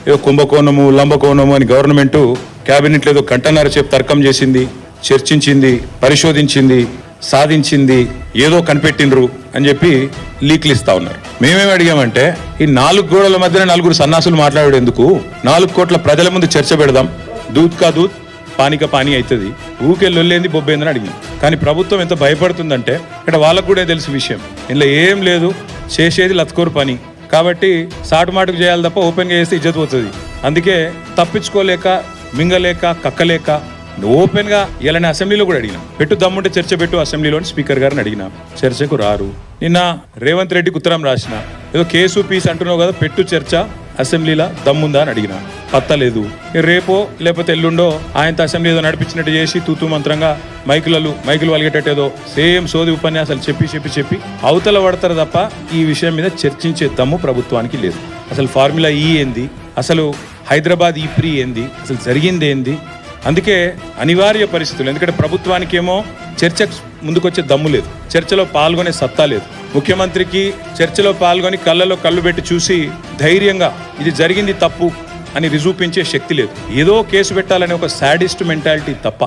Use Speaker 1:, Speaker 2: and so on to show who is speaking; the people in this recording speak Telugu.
Speaker 1: ఏదో కుంభకోణము లంబకోణము అని గవర్నమెంట్ క్యాబినెట్లో ఏదో గంటన్నర సేపు తర్కం చేసింది, చర్చించింది, పరిశోధించింది, సాధించింది, ఏదో కనిపెట్టిండ్రు అని చెప్పి లీక్లు ఇస్తా ఉన్నారు. మేమేమి అడిగామంటే ఈ 4 గోడల మధ్యన 4 సన్నాసులు మాట్లాడేందుకు 4 కోట్ల ప్రజల ముందు చర్చ పెడదాం, దూత్ కా దూత్ పానీ కా పానీ అవుతుంది, ఊకెళ్ళొల్లేంది బొబ్బేందని అడిగినాం. కానీ ప్రభుత్వం ఎంత భయపడుతుందంటే ఇక్కడ వాళ్ళకు కూడా తెలుసు విషయం, ఇందులో ఏం లేదు, చేసేది లత్కోరు పని కాబట్టి సాటుమాటుకు చేయాలి తప్ప ఓపెన్గా చేస్తే ఇజ్జత్ పోతుంది. అందుకే తప్పించుకోలేక, మింగలేక, కక్కలేక ఓపెన్గా ఇలానే అసెంబ్లీలో కూడా అడిగినాం. పెట్టు దమ్ముంటే చర్చ పెట్టు అసెంబ్లీలోని స్పీకర్ గారిని అడిగినాం, చర్చకు రారు. నిన్న రేవంత్ రెడ్డికి ఉత్తరం రాసిన, ఏదో కేసు పీస్ అంటున్నావు కదా, పెట్టు చర్చ అసెంబ్లీలో దమ్ముందా అని అడిగినా, పత్తలేదు. రేపో లేకపోతే ఎల్లుండో ఆయనతో అసెంబ్లీ ఏదో నడిపించినట్టు చేసి తూతూ మంత్రంగా మైకులు వలిగేటట్టు ఏదో సేమ్ సోది ఉపన్యాసాలు చెప్పి అవతల పడతారు తప్ప ఈ విషయం మీద చర్చించే దమ్ము ప్రభుత్వానికి లేదు. అసలు ఫార్ములా ఈ ఏంది, అసలు హైదరాబాద్ ఈ ప్రీ ఏంది, అసలు జరిగింది ఏంది. అందుకే అనివార్య పరిస్థితులు, ఎందుకంటే ప్రభుత్వానికి ఏమో చర్చకు ముందుకొచ్చే దమ్ము లేదు, చర్చలో పాల్గొనే సత్తా లేదు. ముఖ్యమంత్రికి చర్చలో పాల్గొని కళ్ళలో కళ్ళు పెట్టి చూసి ధైర్యంగా ఇది జరిగింది తప్పు అని రుజువుపించే శక్తి లేదు. ఏదో కేసు పెట్టాలనే ఒక సాడిస్ట్ మెంటాలిటీ తప్ప